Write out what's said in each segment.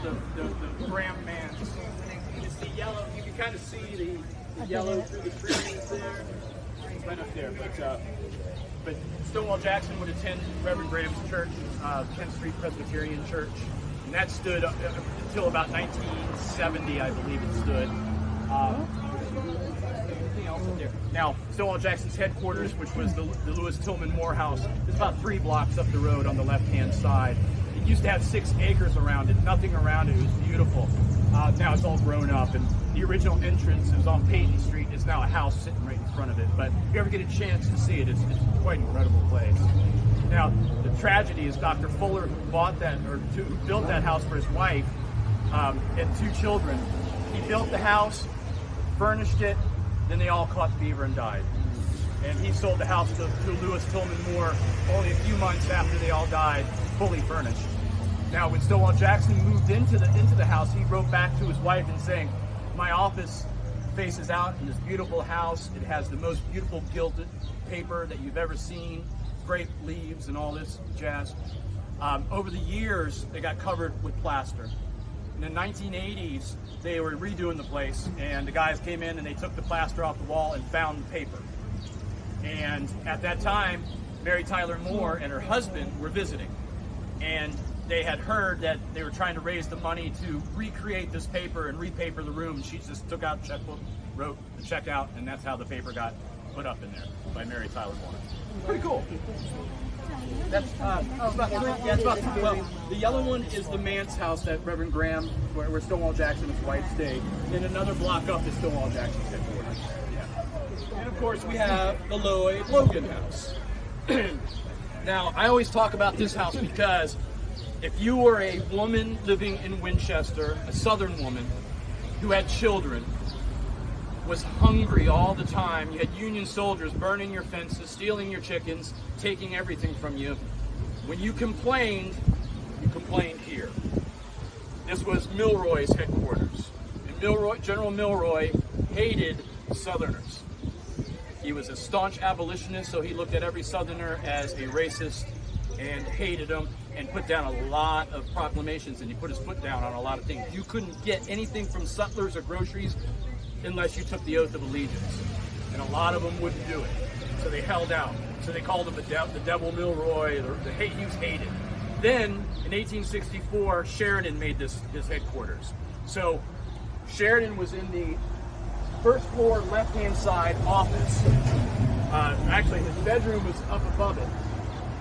called the Graham Manse. It's the yellow. You can kind of see the yellow through the trees there. It's right up there, but Stonewall Jackson would attend Reverend Graham's church, 10th Street Presbyterian Church, and that stood until about 1970, I believe it stood. Anything else up there? Now, Stonewall Jackson's headquarters, which was the Lewis Tillman Morehouse, is about 3 blocks up the road on the left-hand side. It used to have 6 acres around it, nothing around it. It was beautiful. Now it's all grown up, and the original entrance is on Peyton Street. It's now a house sitting right in front of it. But if you ever get a chance to see it, it's quite an incredible place. Now, the tragedy is Dr. Fuller, who bought that, or who built that house for his wife and 2 children. He built the house, furnished it, then they all caught fever and died. And he sold the house to Lewis Tillman Moore only a few months after they all died, fully furnished. Now, when Stonewall Jackson moved into the house, he wrote back to his wife and saying, "My office faces out in this beautiful house. It has the most beautiful gilded paper that you've ever seen, great leaves and all this jazz." Over the years, they got covered with plaster. In the 1980s, they were redoing the place, and the guys came in and they took the plaster off the wall and found the paper. And at that time, Mary Tyler Moore and her husband were visiting, and they had heard that they were trying to raise the money to recreate this paper and repaper the room. She just took out a checkbook, wrote the check out, and that's how the paper got put up in there by Mary Tyler Moore. Pretty cool. That's about 3. Yeah, it's about 2. Well, the yellow one is the Manse house that Reverend Graham, where Stonewall Jackson and his wife stayed. Then another block up is Stonewall Jackson's headquarters. Yeah. And of course, we have the Lloyd Logan house. Now, I always talk about this house because if you were a woman living in Winchester, a Southern woman who had children, was hungry all the time, you had Union soldiers burning your fences, stealing your chickens, taking everything from you, when you complained here. This was Milroy's headquarters. And General Milroy hated Southerners. He was a staunch abolitionist, so he looked at every Southerner as a racist and hated them, and put down a lot of proclamations, and he put his foot down on a lot of things. You couldn't get anything from sutlers or groceries unless you took the oath of allegiance, and a lot of them wouldn't do it, so they held out. So they called him the Devil Milroy. He was hated. Then in 1864, Sheridan made this his headquarters. So Sheridan was in the first floor left-hand side office. Actually, his bedroom was up above it.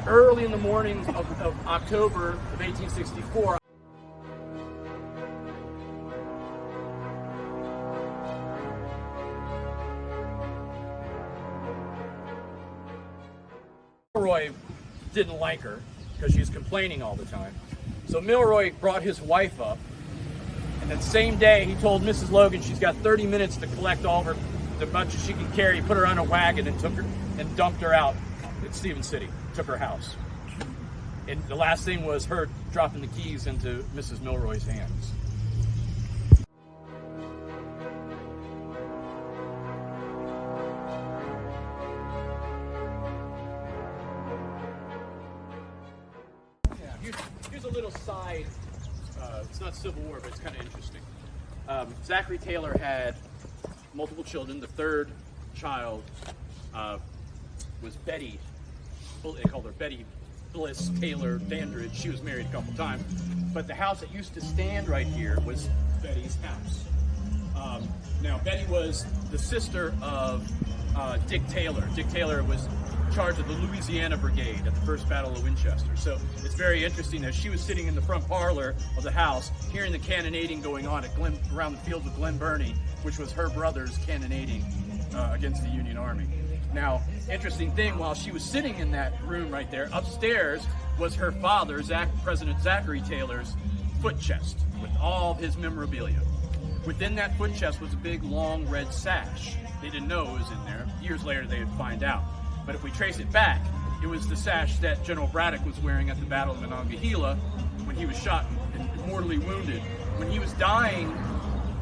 Early in the mornings of October of 1864, Milroy didn't like her because she was complaining all the time. So Milroy brought his wife up, and that same day he told Mrs. Logan she's got 30 minutes to collect all her, the bunches she can carry, put her on a wagon, and took her and dumped her out at Stevens City. Took her house. And the last thing was her dropping the keys into Mrs. Milroy's hands. Yeah, here's a little side. It's not Civil War, but it's kind of interesting. Zachary Taylor had multiple children. The 3rd child was Betty. They called her Betty Bliss Taylor Dandridge. She was married a couple times. But the house that used to stand right here was Betty's house. Now, Betty was the sister of Dick Taylor. Dick Taylor was in charge of the Louisiana Brigade at the First Battle of Winchester. So it's very interesting that she was sitting in the front parlor of the house, hearing the cannonading going on at around the fields of Glen Burnie, which was her brother's cannonading against the Union Army. Now, interesting thing, while she was sitting in that room right there, upstairs was her father, President Zachary Taylor's foot chest with all of his memorabilia. Within that foot chest was a big, long, red sash. They didn't know it was in there. Years later, they would find out. But if we trace it back, it was the sash that General Braddock was wearing at the Battle of Monongahela when he was shot and mortally wounded. When he was dying,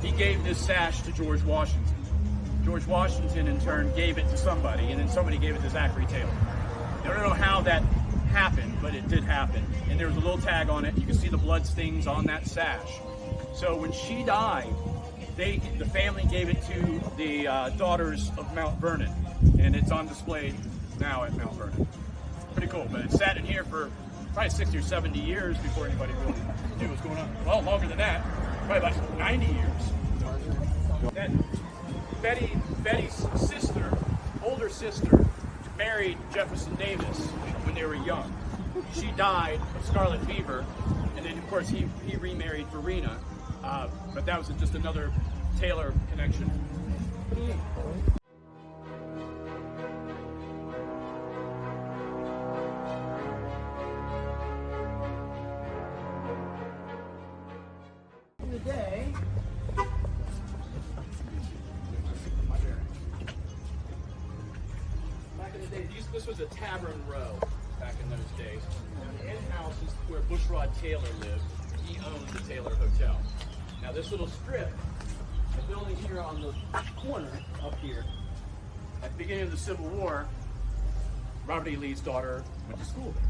he gave this sash to George Washington. George Washington, in turn, gave it to somebody, and then somebody gave it to Zachary Taylor. I don't know how happen, but it did happen. And there was a little tag on it. You can see the blood stains on that sash. So when she died, the family gave it to the daughters of Mount Vernon, and it's on display now at Mount Vernon. Pretty cool, but it sat in here for probably 60 or 70 years before anybody really knew what was going on. Well, longer than that, probably about 90 years. That Betty's sister, older sister, married Jefferson Davis when they were young. She died of scarlet fever, and then of course he remarried Verena, but that was just another Taylor connection. In the day, back in the day, this was a tavern row back in those days. The end house is where Bushrod Taylor lived. He owned the Taylor Hotel. Now this little strip, the building here on the corner up here, at the beginning of the Civil War, Robert E. Lee's daughter went to school there.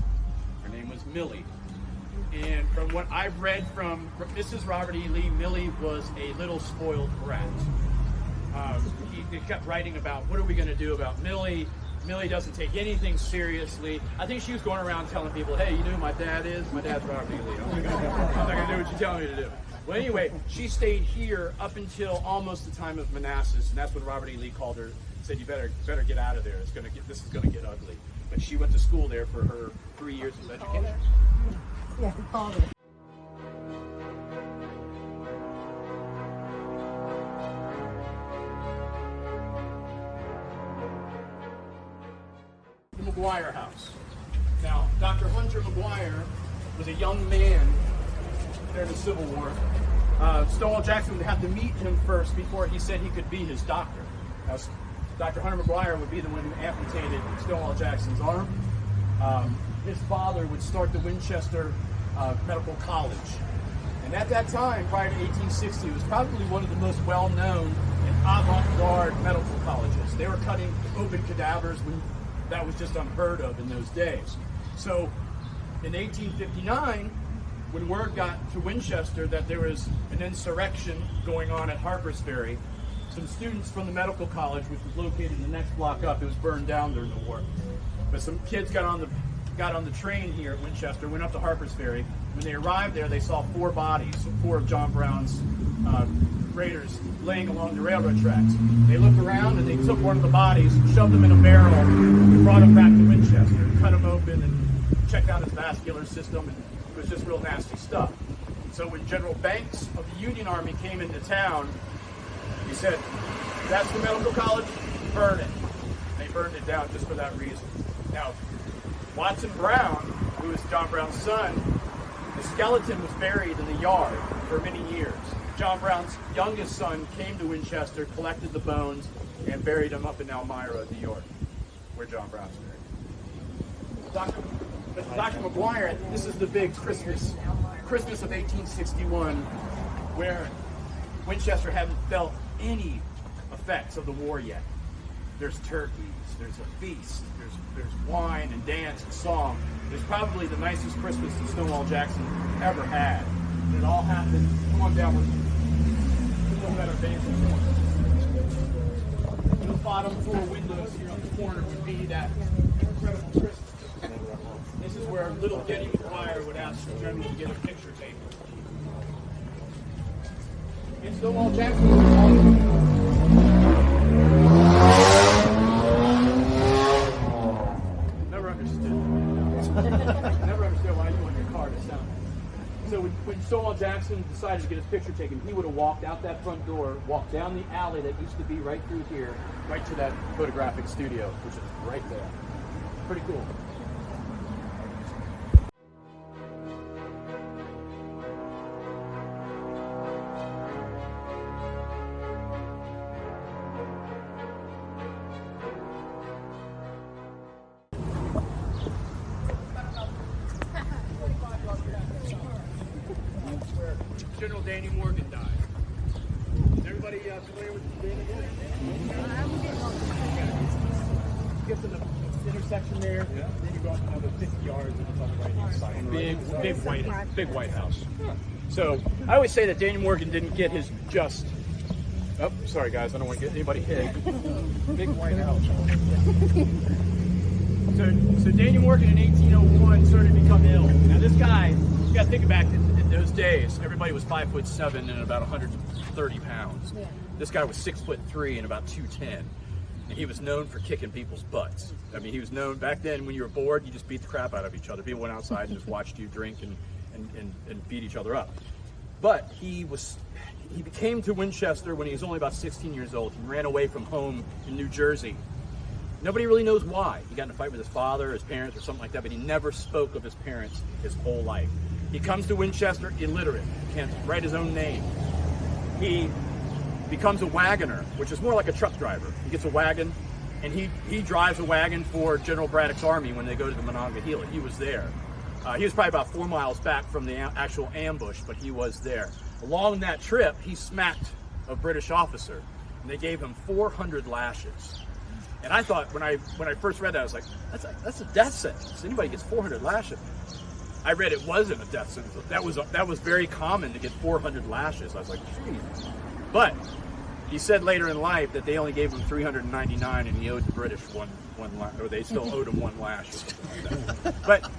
Her name was Millie. And from what I've read from Mrs. Robert E. Lee, Millie was a little spoiled brat. He kept writing about, what are we going to do about Millie? Millie doesn't take anything seriously. I think she was going around telling people, hey, you know who my dad is? My dad's Robert E. Lee. I'm not going to do what you tell me to do. Well, anyway, she stayed here up until almost the time of Manassas, and that's when Robert E. Lee called her, said, you better get out of there. This is going to get ugly. But she went to school there for her 3 years of education. Yeah, called it. The McGuire House. Now, Dr. Hunter McGuire was a young man during the Civil War. Stonewall Jackson would have to meet him first before he said he could be his doctor. Now, Dr. Hunter McGuire would be the one who amputated Stonewall Jackson's arm. His father would start the Winchester Medical College. And at that time, prior to 1860, it was probably one of the most well-known and avant-garde medical colleges. They were cutting open cadavers when that was just unheard of in those days. So in 1859, when word got to Winchester that there was an insurrection going on at Harper's Ferry, some students from the medical college, which was located the next block up, it was burned down during the war. But some kids got on the train here at Winchester, went up to Harper's Ferry. When they arrived there, they saw 4 bodies, 4 of John Brown's raiders laying along the railroad tracks. They looked around and they took one of the bodies, shoved him in a barrel, and brought him back to Winchester, cut him open and checked out his vascular system, and it was just real nasty stuff. So when General Banks of the Union Army came into town, he said, that's the medical college, burn it. They burned it down just for that reason. Now, Watson Brown, who was John Brown's son, the skeleton was buried in the yard for many years. John Brown's youngest son came to Winchester, collected the bones, and buried them up in Elmira, New York, where John Brown's buried. Dr. McGuire, this is the big Christmas of 1861, where Winchester hadn't felt any effects of the war yet. There's turkeys, there's a feast, there's wine and dance and song. There's probably the nicest Christmas that Stonewall Jackson ever had. And it all happened. Come on down with me. A better vantage point. The bottom 4 windows here on the corner would be that incredible Christmas. This is where little Denny McGuire would ask the general to get a picture taken. And Stonewall Jackson was never understood why you want your car to sound. So when Stonewall Jackson decided to get his picture taken, he would have walked out that front door, walked down the alley that used to be right through here, right to that photographic studio, which is right there. Pretty cool. General Danny Morgan died. Is everybody familiar with Danny Morgan? Gets in the intersection there. Then you go up another 50 yards and it's on the right-hand side. Big white house. So I always say that Daniel Morgan didn't get his just. Oh, sorry guys, I don't want to get anybody hit. Big white house. So Daniel Morgan in 1801 started to become ill. Now this guy, you got to think back in those days, everybody was 5'7" and about 130 pounds. This guy was 6'3" and about 210. And he was known for kicking people's butts. I mean, he was known back then when you were bored, you just beat the crap out of each other. People went outside and just watched you drink and beat each other up. But he came to Winchester when he was only about 16 years old. He ran away from home in New Jersey. Nobody really knows why. He got in a fight with his father, his parents, or something like that, but he never spoke of his parents his whole life. He comes to Winchester illiterate. He can't write his own name. He becomes a wagoner, which is more like a truck driver. He gets a wagon, and he drives a wagon for General Braddock's army when they go to the Monongahela. He was there. He was probably about 4 miles back from the actual ambush, but he was there. Along that trip, he smacked a British officer, and they gave him 400 lashes. And I thought, when I first read that, I was like, that's a death sentence. Anybody gets 400 lashes. I read it wasn't a death sentence. That was very common to get 400 lashes. I was like, geez. But he said later in life that they only gave him 399, and he owed the British one lash, or they still owed him 1 lash or something like that. But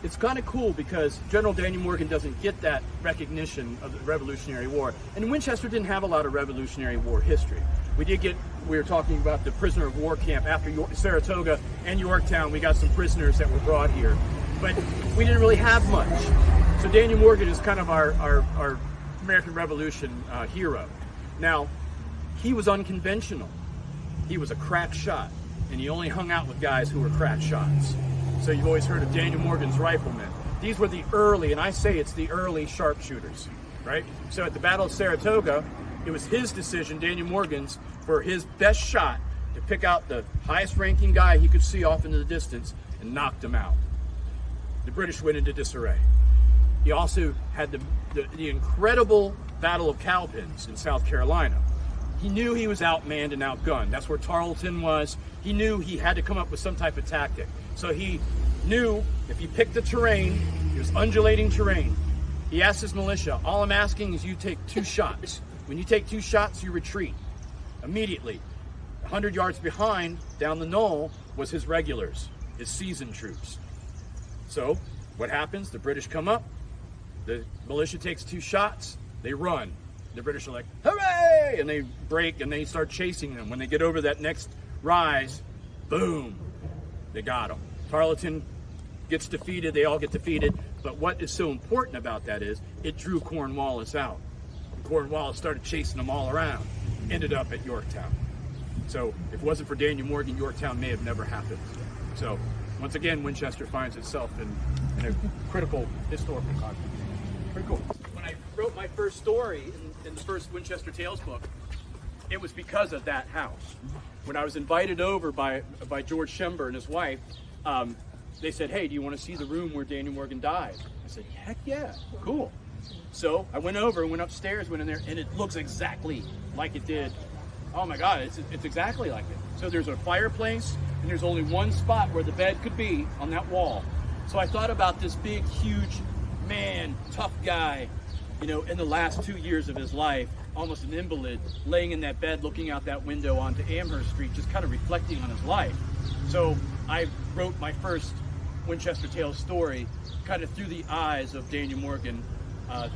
it's kind of cool because General Daniel Morgan doesn't get that recognition of the Revolutionary War. And Winchester didn't have a lot of Revolutionary War history. We were talking about the prisoner of war camp after Saratoga and Yorktown. We got some prisoners that were brought here, but we didn't really have much. So Daniel Morgan is kind of our American Revolution hero. Now, he was unconventional. He was a crack shot, and he only hung out with guys who were crack shots. So you've always heard of Daniel Morgan's riflemen. These were the early, and I say it's the early sharpshooters, right? So at the Battle of Saratoga, it was his decision, Daniel Morgan's, for his best shot to pick out the highest ranking guy he could see off into the distance and knocked him out. The British went into disarray. He also had the incredible Battle of Cowpens in South Carolina. He knew he was outmanned and outgunned. That's where Tarleton was. He knew he had to come up with some type of tactic. So he knew if he picked the terrain, it was undulating terrain. He asked his militia, all I'm asking is you take 2 shots. When you take 2 shots, you retreat immediately. 100 yards behind, down the knoll, was his regulars, his seasoned troops. So what happens? The British come up, the militia takes 2 shots, they run. The British are like, hooray! And they break and they start chasing them. When they get over that next rise, boom, they got them. Tarleton gets defeated, they all get defeated. But what is so important about that is it drew Cornwallis out. And Cornwallis started chasing them all around, ended up at Yorktown. So if it wasn't for Daniel Morgan, Yorktown may have never happened. So once again, Winchester finds itself in a critical historical context. Pretty cool. When I wrote my first story in the first Winchester Tales book, it was because of that house. When I was invited over by George Schember and his wife, they said, hey, do you want to see the room where Daniel Morgan died? I said, heck yeah, cool. So I went over, went upstairs, went in there, and it looks exactly like it did. Oh my God, it's exactly like it. So there's a fireplace, and there's only one spot where the bed could be on that wall. So I thought about this big, huge man, tough guy, you know, in the last 2 years of his life, almost an invalid, laying in that bed, looking out that window onto Amherst Street, just kind of reflecting on his life. So I wrote my first Winchester Tales story kind of through the eyes of Daniel Morgan,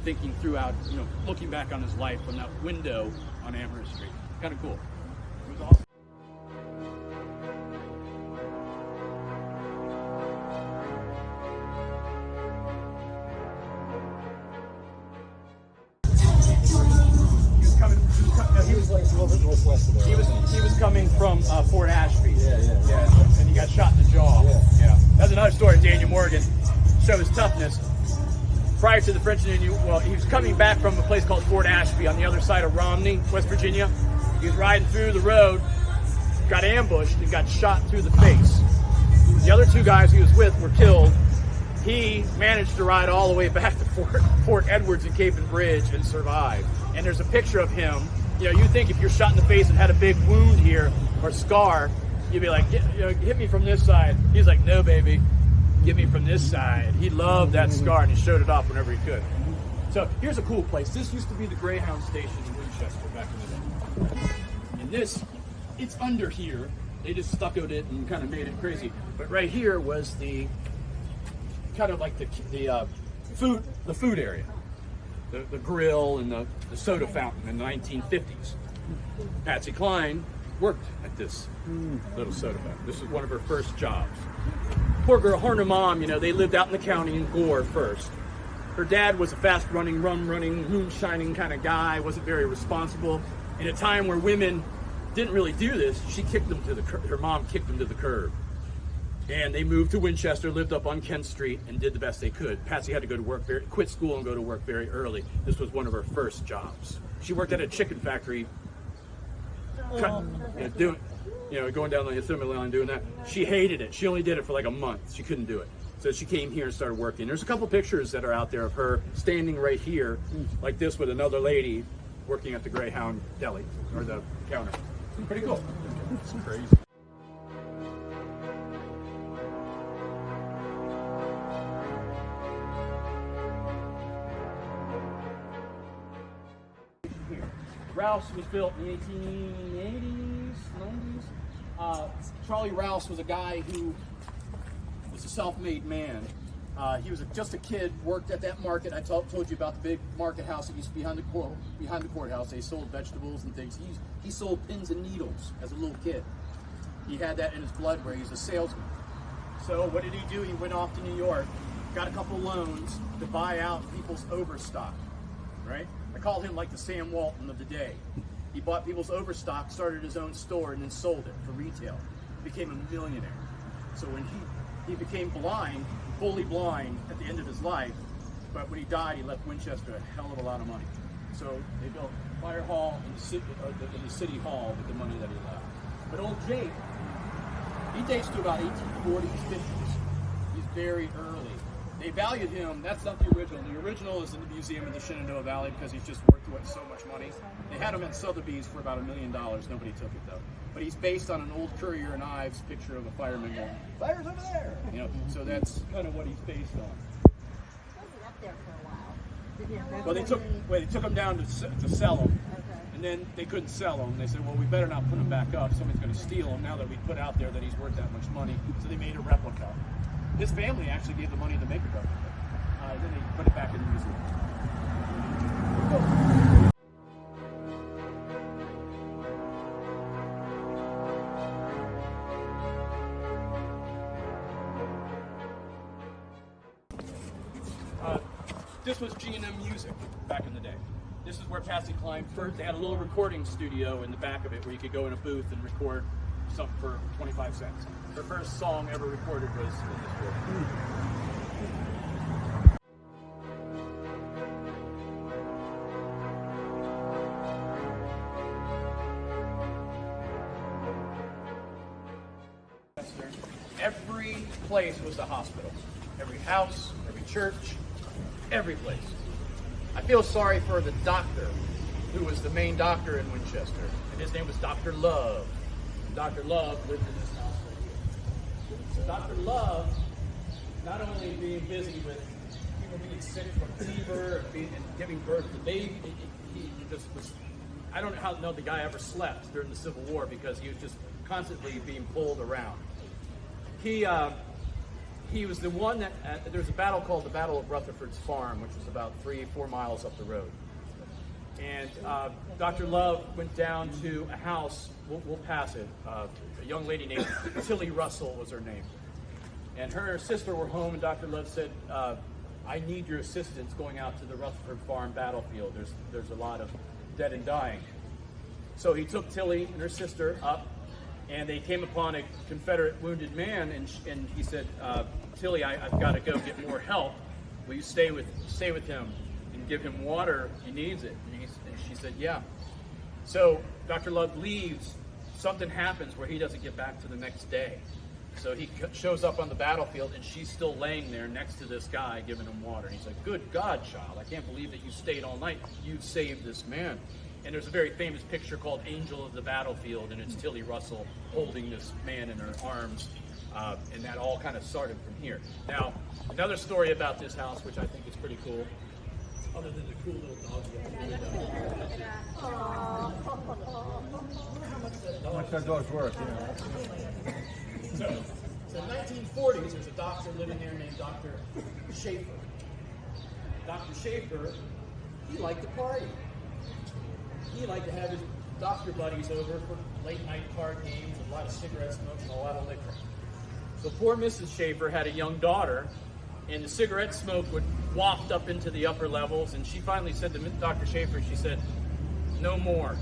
thinking throughout, you know, looking back on his life from that window on Amherst Street. Kind of cool. It was awesome. He was like a little bit northwest of there. He was coming from Fort Ashby. Yeah. And he got shot in the jaw. Yeah. That's another story of Daniel Morgan. Show his toughness. Prior to the French and Indian, well, he was coming back from a place called Fort Ashby on the other side of Romney, West Virginia. He was riding through the road, got ambushed, and got shot through the face. The other 2 guys he was with were killed. He managed to ride all the way back to Fort Edwards and Cape and Bridge and survive. And there's a picture of him. You know, you think if you're shot in the face and had a big wound here or scar, you'd be like, hit me from this side. He's like, no, baby, get me from this side. He loved that scar, and he showed it off whenever he could. So here's a cool place. This used to be the Greyhound station in Winchester back in the day. And this, it's under here. They just stuccoed it and kind of made it crazy. But right here was the kind of like the food area, the grill and the soda fountain in the 1950s. Patsy Cline worked at this little soda fountain. This was one of her first jobs. Poor girl, her and her mom, they lived out in the county in Gore first. Her dad was a fast-running, rum-running, moonshining kind of guy, wasn't very responsible. In a time where women didn't really do this, her mom kicked them to the curb. And they moved to Winchester, lived up on Kent Street, and did the best they could. Patsy had to go to work, quit school and go to work very early. This was one of her first jobs. She worked at a chicken factory, going down the assembly line doing that. She hated it. She only did it for like a month. She couldn't do it. So she came here and started working. There's a couple pictures that are out there of her standing right here, like this, with another lady working at the Greyhound deli, or the counter. Pretty cool. It's crazy. Rouse was built in the 1880s, 90s. Charlie Rouse was a guy who was a self-made man. He was just a kid, worked at that market. I told you about the big market house that used to be behind the courthouse. They sold vegetables and things. He sold pins and needles as a little kid. He had that in his blood where he was a salesman. So what did he do? He went off to New York, got a couple loans to buy out people's overstock, right? I call him like the Sam Walton of the day. He bought people's overstock, started his own store, and then sold it for retail. Became a millionaire. So when he became blind, fully blind at the end of his life, but when he died, he left Winchester a hell of a lot of money. So they built Fire Hall in the city hall with the money that he left. But old Jake, he dates to about 1840s, 50s. He's very early. They valued him. That's not the original. The original is in the museum in the Shenandoah Valley because he's just worth so much money. They had him at Sotheby's for about $1 million. Nobody took it though. But he's based on an old Currier and Ives picture of a fireman going, "Fire's over there." So that's kind of what he's based on. Wasn't up there for a while. Well, they took him down to sell him, and then they couldn't sell him. They said, well, we better not put him back up. Somebody's going to steal him now that we put out there that he's worth that much money. So they made a replica. His family actually gave the money to make a replica. Then they put it back in the museum. This was G&M Music back in the day. This is where Patsy Cline first, they had a little recording studio in the back of it where you could go in a booth and record something for 25 cents. Her first song ever recorded was in this building. Every place was a hospital. Every house, every church, every place. I feel sorry for the doctor who was the main doctor in Winchester, and his name was Dr. Love. And Dr. Love lived in this house right here. So Dr. Love, not only being busy with people being sick from fever and giving birth to babies, he just was, I don't know the guy ever slept during the Civil War because he was just constantly being pulled around. He was the one that, there's a battle called the Battle of Rutherford's Farm, which was about 3-4 miles up the road. And Dr. Love went down to a house, we'll pass it, a young lady named Tilly Russell was her name. And her and her sister were home, and Dr. Love said, I need your assistance going out to the Rutherford Farm battlefield. There's a lot of dead and dying. So he took Tilly and her sister up, and they came upon a Confederate wounded man, and he said, Tilly, I've got to go get more help. Will you stay with him and give him water? He needs it. And she said, yeah. So Dr. Love leaves. Something happens where he doesn't get back to the next day. So he shows up on the battlefield, and she's still laying there next to this guy giving him water. And he's like, good God, child, I can't believe that you stayed all night. You saved this man. And there's a very famous picture called Angel of the Battlefield, and it's Tilly Russell holding this man in her arms. And that all kind of started from here. Now, another story about this house, which I think is pretty cool, other than the cool little dog. How much that dog's worth? So in the 1940s, there's a doctor living there named Dr. Schaefer. Dr. Schaefer, he liked to party. He liked to have his doctor buddies over for late night card games, a lot of cigarette smoke, and a lot of liquor. So poor Mrs. Schaefer had a young daughter, and the cigarette smoke would waft up into the upper levels, and she finally said to Dr. Schaefer, she said, no more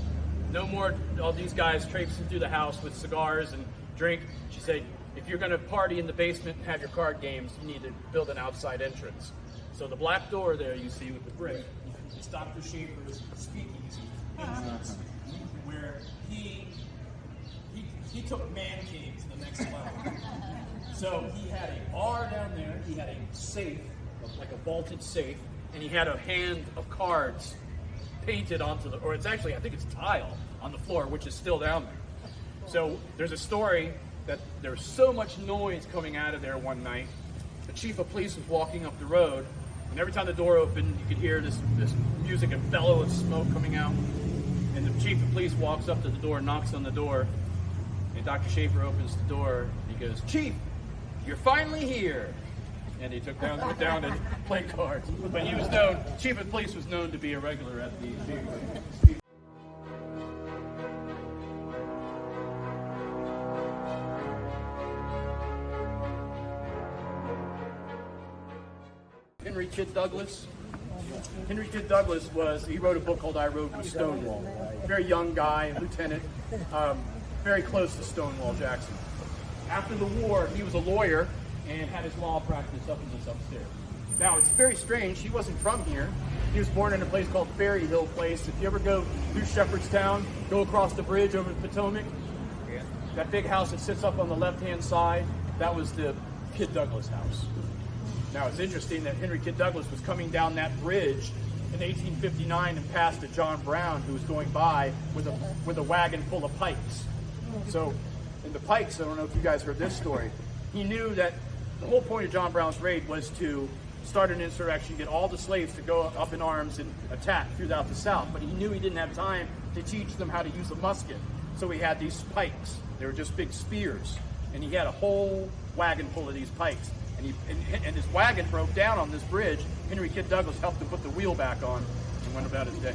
all these guys traipsing through the house with cigars and drink. She said, if you're going to party in the basement and have your card games, you need to build an outside entrance. So the black door there you see with the brick, it's Dr. Schaefer's speakeasy entrance, where he took man cave to the next level. So he had a bar down there, he had a safe, like a vaulted safe, and he had a hand of cards painted onto the, or it's actually, I think it's tile on the floor, which is still down there. So there's a story that there was so much noise coming out of there one night. The chief of police was walking up the road, and every time the door opened, you could hear this music and bellow of smoke coming out. And the chief of police walks up to the door, knocks on the door, and Dr. Schaefer opens the door. He goes, "Chief, you're finally here." And he went down and played cards. But he was known, chief of police was known to be a regular at the Henry Kid Douglas. Henry Kid Douglas he wrote a book called I Rode with Stonewall. Very young guy, lieutenant, very close to Stonewall Jackson. After the war, he was a lawyer and had his law practice up in this upstairs. Now, it's very strange. He wasn't from here. He was born in a place called Ferry Hill Place. If you ever go through Shepherdstown, go across the bridge over the Potomac, that big house that sits up on the left-hand side, that was the Kid Douglas house. Now, it's interesting that Henry Kid Douglas was coming down that bridge in 1859 and passed a John Brown who was going by with a wagon full of pikes. So, in the pikes, I don't know if you guys heard this story, he knew that the whole point of John Brown's raid was to start an insurrection, get all the slaves to go up in arms and attack throughout the South. But he knew he didn't have time to teach them how to use a musket. So he had these pikes. They were just big spears. And he had a whole wagon full of these pikes. And his wagon broke down on this bridge. Henry Kid Douglas helped him put the wheel back on and went about his day.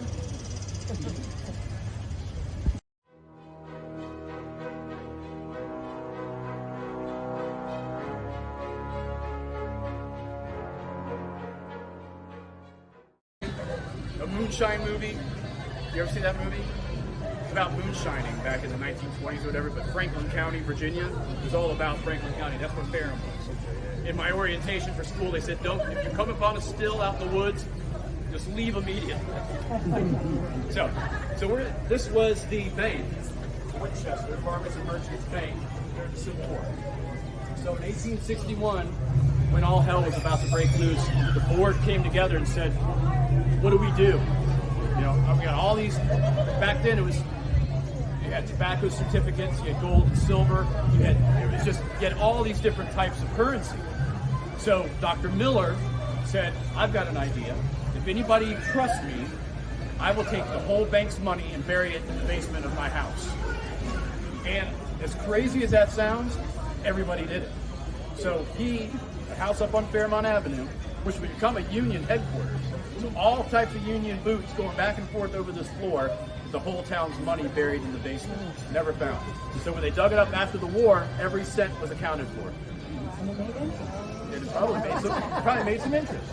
A moonshine movie. You ever see that movie? It's about moonshining back in the 1920s or whatever, but Franklin County, Virginia, was all about Franklin County. That's where Ferrum was. In my orientation for school, they said, if you come upon a still out in the woods, just leave immediately. This was the bank, Winchester, Farmers and Merchants Bank, during the Civil War. So in 1861, when all hell was about to break loose, the board came together and said, what do we do? You know, we got all these, back then you had tobacco certificates, you had gold and silver, you had all these different types of currency. So Dr. Miller said, I've got an idea. If anybody trusts me, I will take the whole bank's money and bury it in the basement of my house. And as crazy as that sounds, everybody did it. So the house up on Fairmont Avenue, which would become a Union headquarters. So all types of Union boots going back and forth over this floor, the whole town's money buried in the basement, never found. So when they dug it up after the war, every cent was accounted for. It probably made some interest.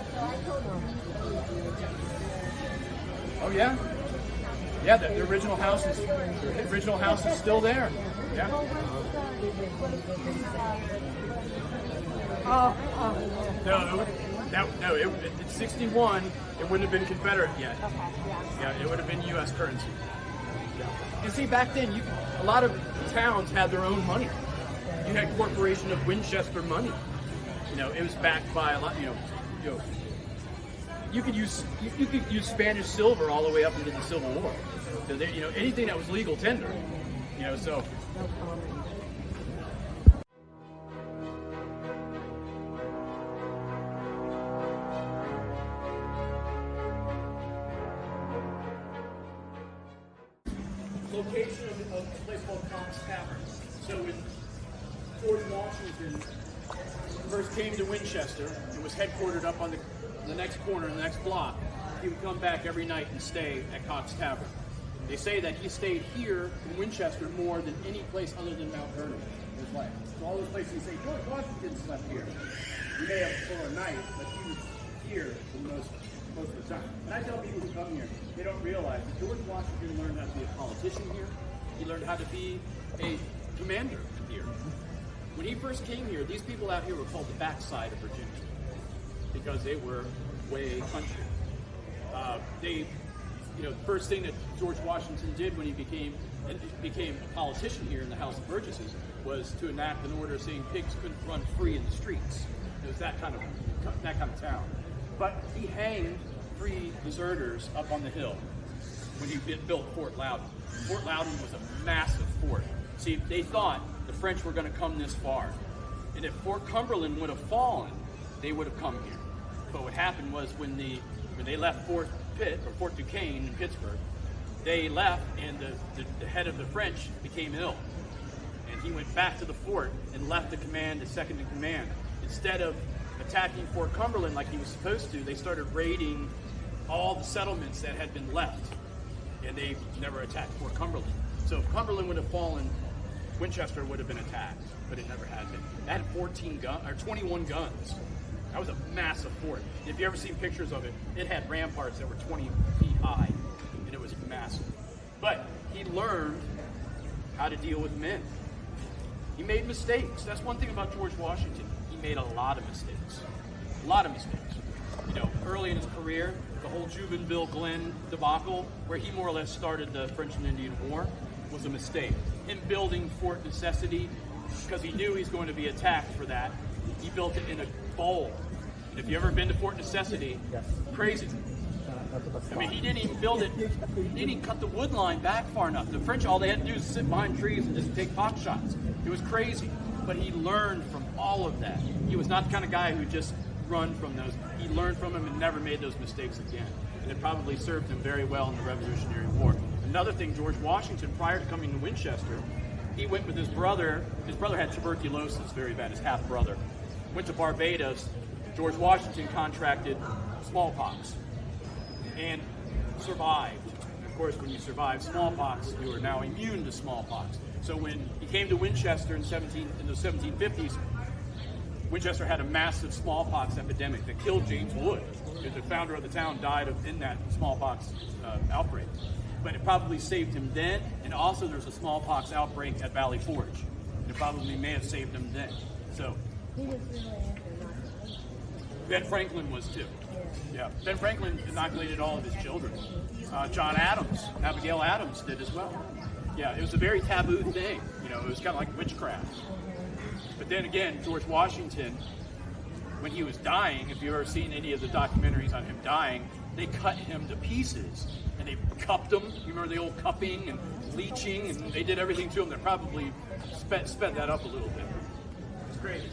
Oh yeah? Yeah, the original house is still there. Yeah. No, in 61, it wouldn't have been Confederate yet. Yeah, it would have been U.S. currency. You see, back then, a lot of towns had their own money. You had Corporation of Winchester money. You know, it was backed by a lot. You could use Spanish silver all the way up into the Civil War. So they, anything that was legal tender, so. Location of a place called Cox Tavern. So when George Washington first came to Winchester and was headquartered up on the next corner, the next block, he would come back every night and stay at Cox Tavern. They say that he stayed here in Winchester more than any place other than Mount Vernon in his life. So all those places you say, George Washington slept here. You may have for a night, but he was here for most of the time. And I tell people who come here, they don't realize that George Washington learned how to be a politician here. He learned how to be a commander here. When he first came here, these people out here were called the backside of Virginia because they were way country. The first thing that George Washington did when he became a politician here in the House of Burgesses was to enact an order saying pigs couldn't run free in the streets. It was that kind of town. But he hanged 3 deserters up on the hill when he built Fort Loudon. Fort Loudon was a massive fort. See, they thought the French were going to come this far. And if Fort Cumberland would have fallen, they would have come here. But what happened was when they left Fort Pitt, or Fort Duquesne in Pittsburgh, they left and the head of the French became ill. And he went back to the fort and left the command to second in command. Instead of attacking Fort Cumberland like he was supposed to, they started raiding all the settlements that had been left. And they never attacked Fort Cumberland. So if Cumberland would have fallen, Winchester would have been attacked, but it never had been. It had 21 guns. That was a massive fort. If you ever seen pictures of it, it had ramparts that were 20 feet high, and it was massive. But he learned how to deal with men. He made mistakes. That's one thing about George Washington. He made a lot of mistakes. A lot of mistakes. Early in his career, the whole Jumonville Glen debacle, where he more or less started the French and Indian War, was a mistake. Him building Fort Necessity, because he knew he's going to be attacked for that, he built it in a bowl. And if you've ever been to Fort Necessity, crazy. I mean, he didn't even build it, he didn't even cut the wood line back far enough. The French, all they had to do is sit behind trees and just take pot shots. It was crazy. But he learned from all of that. He was not the kind of guy who just run from those. He learned from them and never made those mistakes again. And it probably served him very well in the Revolutionary War. Another thing, George Washington, prior to coming to Winchester, he went with his brother. His brother had tuberculosis, very bad, his half-brother. Went to Barbados. George Washington contracted smallpox and survived. Of course, when you survive smallpox, you are now immune to smallpox. So when he came to Winchester in the 1750s, Winchester had a massive smallpox epidemic that killed James Wood. The founder of the town died in that smallpox outbreak. But it probably saved him then, and also there's a smallpox outbreak at Valley Forge. It probably may have saved him then. So He was really into Ben Franklin was too. Yeah, Ben Franklin inoculated all of his children. John Adams, Abigail Adams did as well. Yeah, it was a very taboo thing. It was kind of like witchcraft. But then again, George Washington, when he was dying, if you've ever seen any of the documentaries on him dying, they cut him to pieces and they cupped him. You remember the old cupping and leeching, and they did everything to him that probably sped that up a little bit. It's crazy.